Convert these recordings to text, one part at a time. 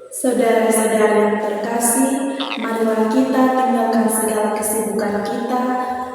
Saudara-saudara yang terkasih, marilah kita tinggalkan segala kesibukan kita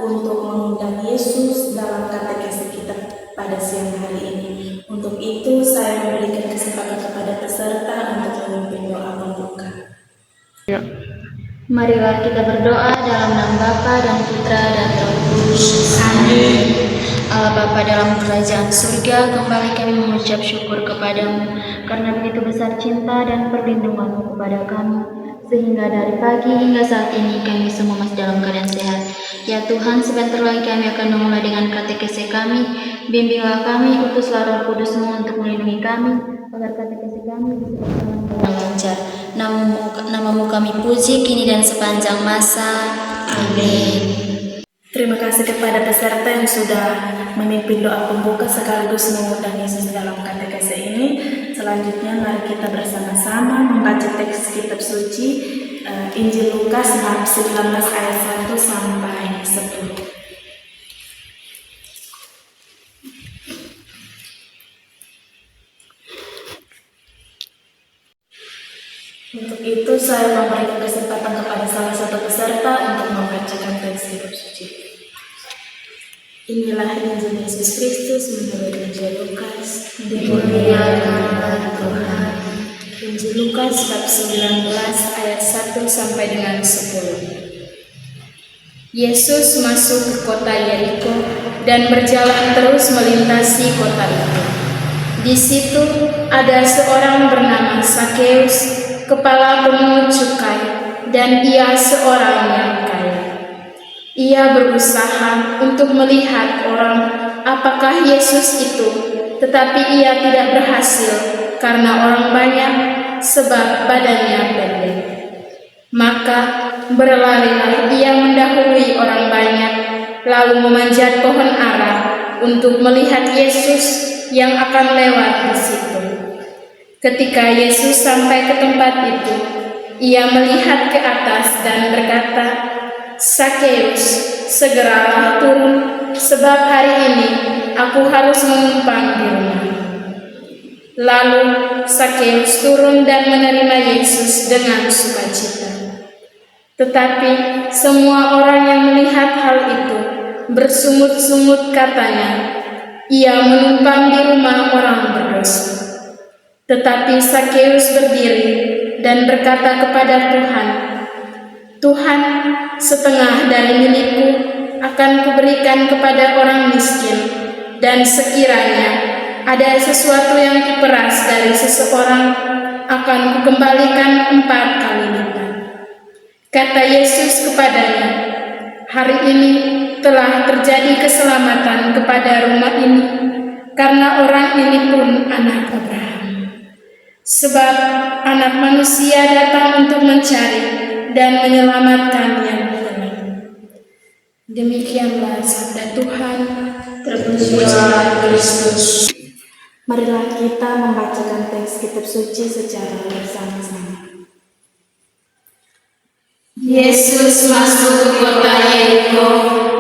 untuk mengundang Yesus dalam katekesi kita pada siang hari ini. Untuk itu, saya memberikan kesempatan kepada peserta untuk memimpin doa pembuka. Marilah kita berdoa dalam nama Bapa dan Putra dan Roh Kudus. Amin. Allah Bapa dalam kerajaan surga, kembali kami mengucap syukur kepadamu karena begitu besar cinta dan perlindunganmu kepada kami, sehingga dari pagi hingga saat ini kami semua masih dalam keadaan sehat. Ya Tuhan, sebentar lagi kami akan memulai dengan katekesi kami. Bimbinglah kami, utuslah Roh Kudus-Mu untuk melindungi kami, agar katekesi kami bisa berjalan dengan lancar. Namamu kami puji kini dan sepanjang masa. Amin. Terima kasih kepada peserta yang sudah memimpin doa pembuka sekaligus mengundang Yesus dalam katekesi ini. Selanjutnya mari kita bersama-sama membaca teks kitab suci Injil Lukas bab 19 ayat 1 sampai 10. Untuk itu saya memberikan kesempatan kepada salah satu peserta untuk membacakan teks kitab suci. Inilah Injil Yesus Kristus menurut Injil Lukas. Dimuliakanlah Tuhan. Injil Lukas bab 19 ayat 1 sampai dengan 10. Yesus masuk ke kota Yeriko dan berjalan terus melintasi kota itu. Di situ ada seorang bernama Sakeus, kepala pemungut cukai, dan ia seorang yang kaya. Ia berusaha untuk melihat orang apakah Yesus itu, tetapi ia tidak berhasil karena orang banyak, sebab badannya pendek. Maka berlarilah ia mendahului orang banyak, lalu memanjat pohon ara untuk melihat Yesus yang akan lewat di situ. Ketika Yesus sampai ke tempat itu, ia melihat ke atas dan berkata, "Sakeus, segeralah turun, sebab hari ini aku harus menumpang di rumah." Lalu Sakeus turun dan menerima Yesus dengan sukacita. Tetapi semua orang yang melihat hal itu bersungut-sungut katanya, "Ia menumpang di rumah orang berdosa." Tetapi Sakeus berdiri dan berkata kepada Tuhan, "Tuhan, setengah dari milikku akan kuberikan kepada orang miskin, dan sekiranya ada sesuatu yang kuperas dari seseorang, akan kukembalikan 4 kali lipat." Kata Yesus kepadanya, "Hari ini telah terjadi keselamatan kepada rumah ini, karena orang ini pun anak Abraham. Sebab Anak Manusia datang untuk mencari dan menyelamatkan yang hilang." Demikianlah sabda Tuhan. Terpujilah Kristus. Marilah kita membacakan teks kitab suci secara bersama-sama. Yesus masuk ke kota Yeriko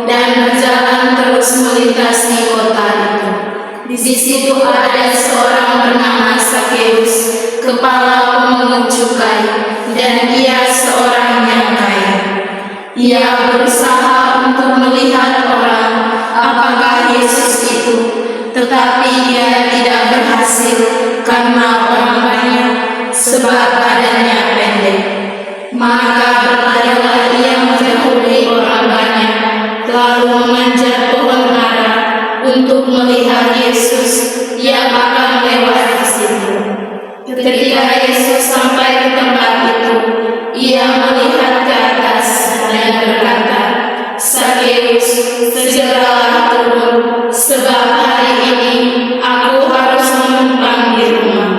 dan berjalan terus melintasi kota itu. Di situ ada seorang bernama Sakeus, kepala pemungut cukai, dan ia seorang yang kaya. Ia berusaha untuk melihat orang apakah Yesus itu, tetapi ia tidak berhasil karena orang banyak, sebab badannya pendek. Maka berlarilah ia mendahului orang banyak, lalu memanjat pohon ara untuk melihat Yesus yang akan lewat di situ. Ketika Yesus sampai ke tempat itu, ia melihat ke atas dan berkata, "Sakeus, segeralah turun, sebab hari ini aku harus menumpang di rumah."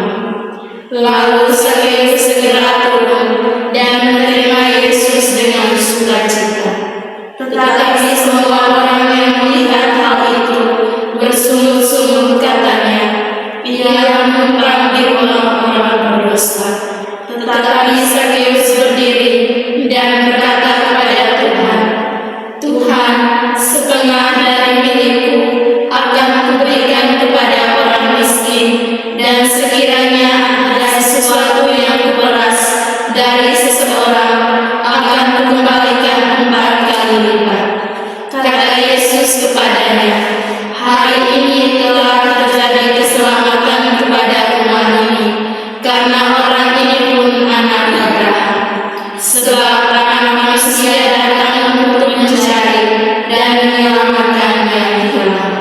Lalu Sakeus segera turun dan menerima Yesus dengan sukacita. Tetapi semua orang yang melihat hal itu bersungut-sungut katanya, "Ia menumpang di rumah orang berdosa." Tetapi Sakeus berdiri dan berkata kepada Tuhan, "Tuhan, setengah dari milikku akan kuberikan kepada orang miskin, dan sekiranya ada sesuatu yang kuperas sebab anak manusia datang untuk mencari dan menyelamatkan yang hilang.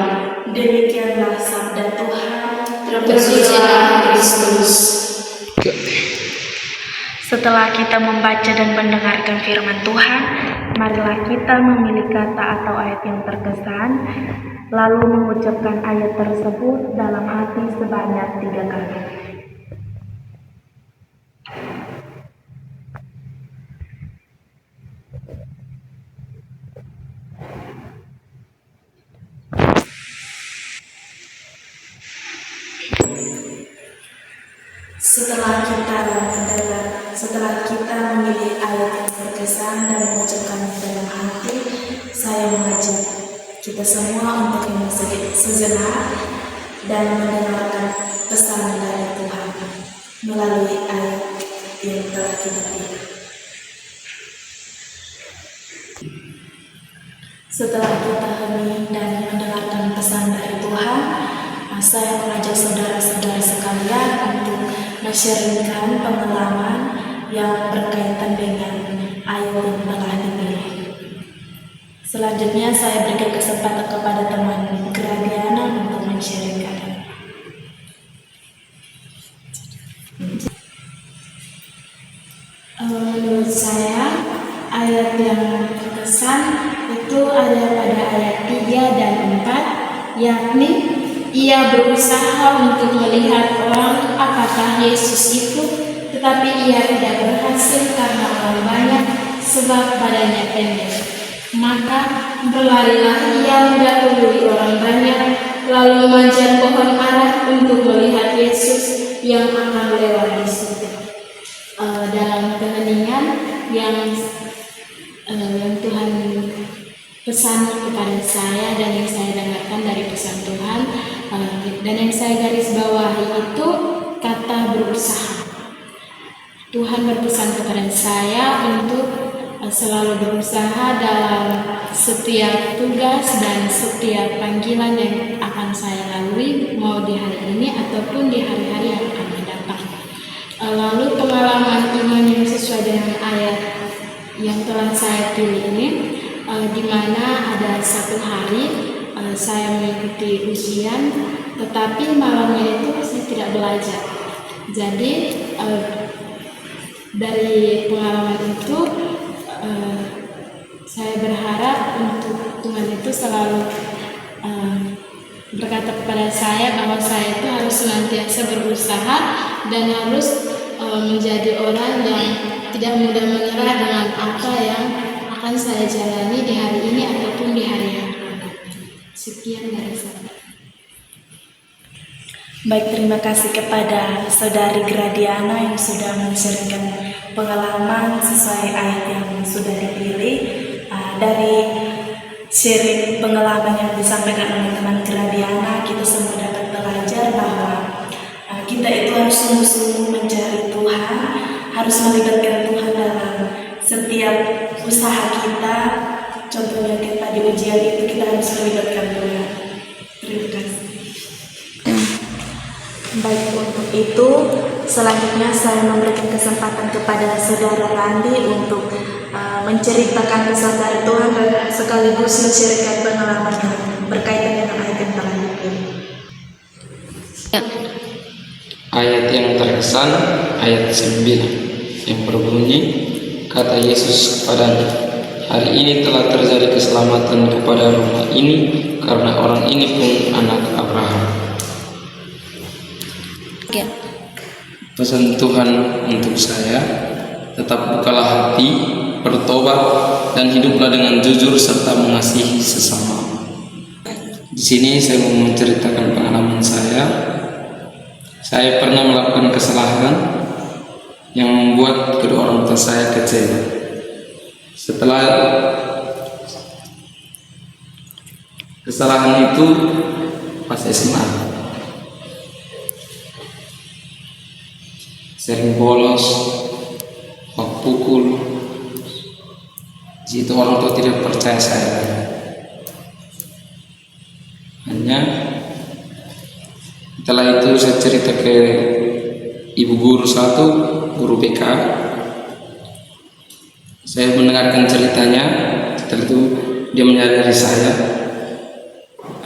Demikianlah sabda Tuhan. Terpujilah Kristus. Setelah kita membaca dan mendengarkan firman Tuhan, marilah kita memilih kata atau ayat yang terkesan, lalu mengucapkan ayat tersebut dalam hati sebanyak 3 kali. Setelah kita memilih ayat yang berkesan dan mengucapkannya dalam hati, saya mengajak kita semua untuk hening sejenak dan mendengarkan pesan dari Tuhan melalui ayat yang telah kita pilih. Setelah kita hening dan mendengarkan pesan dari Tuhan, saya mengajak saudara-saudara sekalian untuk men-sharingkan pengalaman yang berkaitan dengan ayat yang telah dipilih. Selanjutnya saya berikan kesempatan kepada teman Gradiana untuk men-sharingkan. Menurut saya ayat yang berkesan itu ada pada ayat 3 dan 4, yakni ia berusaha untuk melihat orang apakah Yesus itu, tetapi ia tidak berhasil karena orang banyak, sebab badannya pendek. Maka berlarilah ia mendahului orang banyak, lalu memanjat pohon ara untuk melihat Yesus yang akan lewat di situ. Dalam keheningan yang Tuhan pesan kepada saya dan yang saya dengarkan dari pesan Tuhan, dan yang saya garis bawahi itu kata berusaha. Tuhan berpesan kepada saya untuk selalu berusaha dalam setiap tugas dan setiap panggilan yang akan saya lalui, mau di hari ini ataupun di hari-hari yang akan mendatang. Lalu pengalaman iman yang sesuai dengan ayat yang telah saya pilih ini, di mana ada satu hari saya mengikuti ujian, tetapi malamnya itu saya tidak belajar. Jadi dari pengalaman itu saya berharap untuk Tuhan itu selalu berkata kepada saya bahwa saya itu harus senantiasa berusaha dan harus menjadi orang yang tidak mudah menyerah dengan apa yang akan saya jalani di hari ini ataupun di hari yang akan datang. Sekian dari saya. Baik, terima kasih kepada Saudari Gradiana yang sudah men-sharingkan pengalaman sesuai ayat yang sudah dipilih. Dari sharing pengalaman yang disampaikan oleh teman Gradiana, kita semua dapat belajar bahwa kita itu harus sungguh-sungguh mencari Tuhan, harus melibatkan Tuhan dalam setiap usaha kita. Contohnya kita di ujian itu kita harus melibatkan Tuhan. Terima kasih. Baik, untuk itu selanjutnya saya memberikan kesempatan kepada Saudara Randi untuk menceritakan pesan dari Tuhan dan sekaligus menceritakan pengalaman yang berkaitan dengan ayat yang telah dipilih. Ayat yang terkesan, ayat 9 yang berbunyi, kata Yesus kepadanya, hari ini telah terjadi keselamatan kepada rumah ini, karena orang ini pun anak Abraham. Pesan Tuhan untuk saya, tetap bukalah hati, bertobat, dan hiduplah dengan jujur serta mengasihi sesama. Di sini saya mau menceritakan pengalaman saya. Saya pernah melakukan kesalahan yang membuat kedua orang tua saya kecewa. Setelah kesalahan itu pas SMA, sering bolos, bak pukul. Di situ orang tua tidak percaya saya. Hanya setelah itu saya cerita ke ibu guru satu, guru BK. Saya mendengarkan ceritanya, setelah itu dia menyadari saya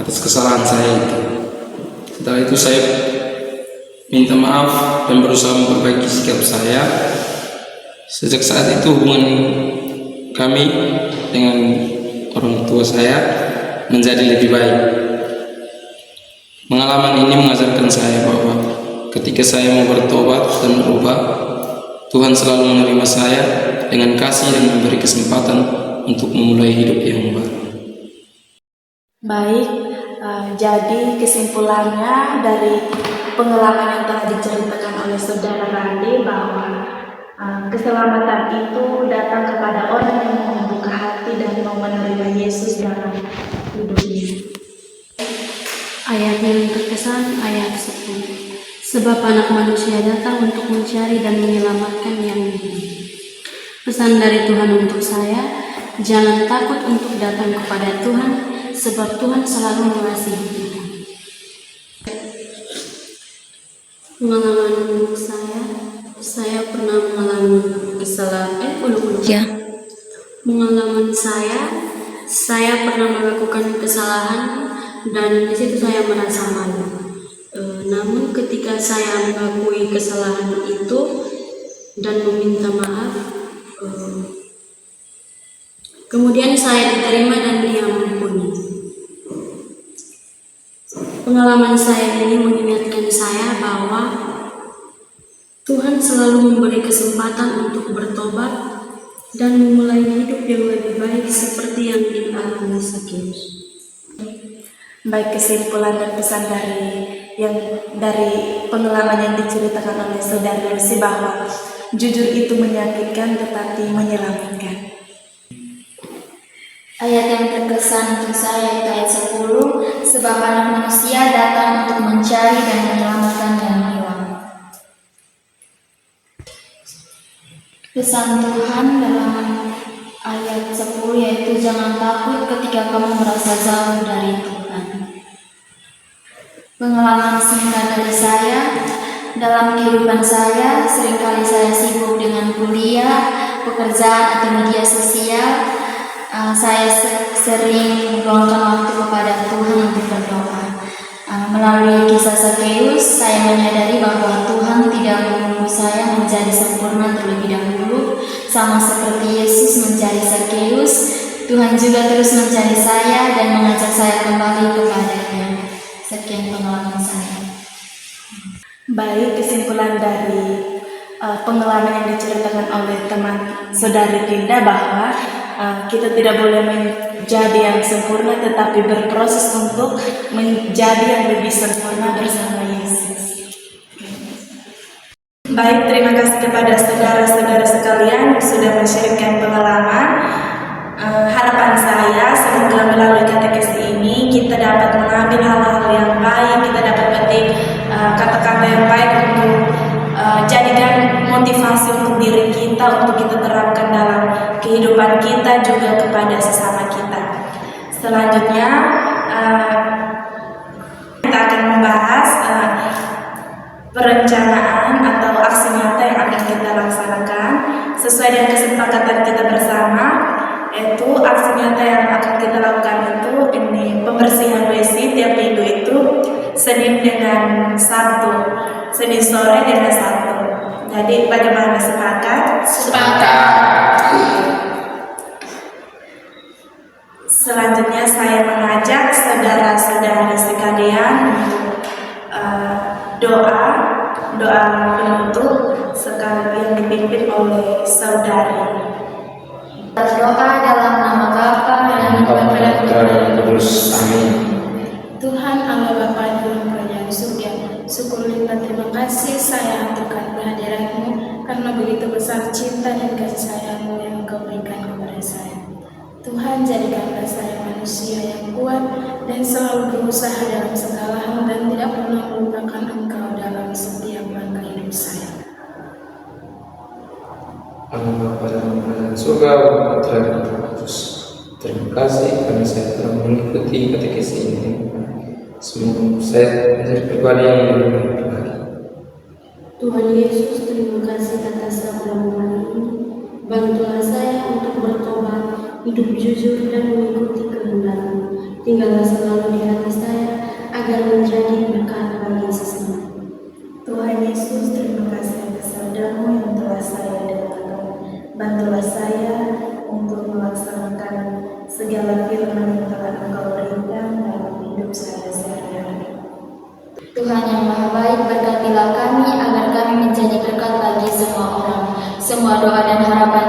atas kesalahan saya itu. Setelah itu saya minta maaf dan berusaha memperbaiki sikap saya. Sejak saat itu hubungan kami dengan orang tua saya menjadi lebih baik. Pengalaman ini mengajarkan saya bahwa ketika saya mau bertobat dan berubah, Tuhan selalu menerima saya dengan kasih dan memberi kesempatan untuk memulai hidup yang baru. Baik, jadi kesimpulannya dari pengalaman yang telah diceritakan oleh Saudara Randi bahwa keselamatan itu datang kepada orang yang mau membuka hati dan mau menerima Yesus dalam hidupnya. Ayat yang terkesan ayat 10. Sebab anak manusia datang untuk mencari dan menyelamatkan yang hilang. Pesan dari Tuhan untuk saya, jangan takut untuk datang kepada Tuhan, sebab Tuhan selalu mengasihi kita. Pengalaman untuk saya pernah mengalami kesalahan. Pengalaman saya pernah melakukan kesalahan dan di situ saya merasa malu. Namun ketika saya mengakui kesalahan itu dan meminta maaf, kemudian saya diterima dan Dia mengampuni. Pengalaman saya ini mengingatkan saya bahwa Tuhan selalu memberi kesempatan untuk bertobat dan memulai hidup yang lebih baik seperti yang dialami Sakeus. Baik, kesimpulan dan pesan dari pengalaman yang diceritakan oleh Saudari Lucy bahwa jujur itu menyakitkan tetapi menyelamatkan. Ayat yang terkesan untuk saya itu ayat 10. Sebab anak manusia datang untuk mencari dan menyelamatkan yang hilang. Pesan Tuhan dalam ayat 10 yaitu jangan takut ketika kamu merasa jauh dari Tuhan. Pengalaman singkat dari saya, dalam kehidupan saya, seringkali saya sibuk dengan kuliah, pekerjaan atau media sosial. Saya sering meluangkan waktu kepada Tuhan untuk berdoa. Melalui kisah Sakeus, saya menyadari bahwa Tuhan tidak menunggu saya menjadi sempurna terlebih dahulu, sama seperti Yesus mencari Sakeus. Tuhan juga terus mencari saya dan mengajak saya kembali kepada-Nya. Sekian pengalaman saya. Baik, kesimpulan dari pengalaman yang diceritakan oleh teman Saudari Kinda bahwa kita tidak boleh menjadi yang sempurna tetapi berproses untuk menjadi yang lebih sempurna bersama Yesus. Baik, terima kasih kepada saudara-saudara sekalian yang sudah men-sharekan pengalaman. Harapan saya semoga melalui katekesi ini kita dapat mengambil hal-hal yang baik, kita dapat petik kata-kata yang baik untuk jadikan motivasi untuk diri kita, untuk kita terapkan dalam kehidupan kita juga kepada sesama kita. Selanjutnya kita akan membahas perencanaan atau aksi nyata yang akan kita laksanakan sesuai dengan kesepakatan kita bersama. Yaitu aksi nyata yang akan kita lakukan itu ini pembersihan WC tiap minggu itu Senin dengan Sabtu, Senin sore dengan Sabtu. Jadi bagaimana, sepakat? Sepakat. Selanjutnya saya mengajak saudara-saudari sekalian untuk doa penutup sekali yang dipimpin oleh saudari. Berdoa dalam nama Bapa dan Putra dan Roh Kudus. Amin. Tuhan Allah Bapa di dalam kerajaan surga, syukur limpah terima kasih saya aturkan kehadiran-Mu karena begitu besar cinta dan kasih sayang-Mu yang Engkau berikan kepada saya. Tuhan, jadikanlah saya manusia yang kuat dan selalu berusaha dalam segala hal dan tidak pernah melupakan Engkau dalam setiap langkah hidup saya. Amin. Bapa dalam kerajaan surga, Putra dan Roh Kudus. Terima kasih karena saya telah mengikuti katekesi ini. Semoga saya menjadi pribadi yang lebih baik lagi. Tuhan Yesus, terima kasih atas sabdamu hari ini. Bantulah saya jujur dan mengikuti kehendak-Mu. Tinggallah selalu di hati saya agar menjadi berkat bagi sesama. Tuhan Yesus, terima kasih atas sabda-Mu yang telah saya dengarkan. Bantulah saya untuk melaksanakan segala firman yang telah Engkau berikan dalam hidup saya sehari-hari. Tuhan yang Maha Baik, berkatilah kami agar kami menjadi berkat bagi semua orang. Semua doa dan harapan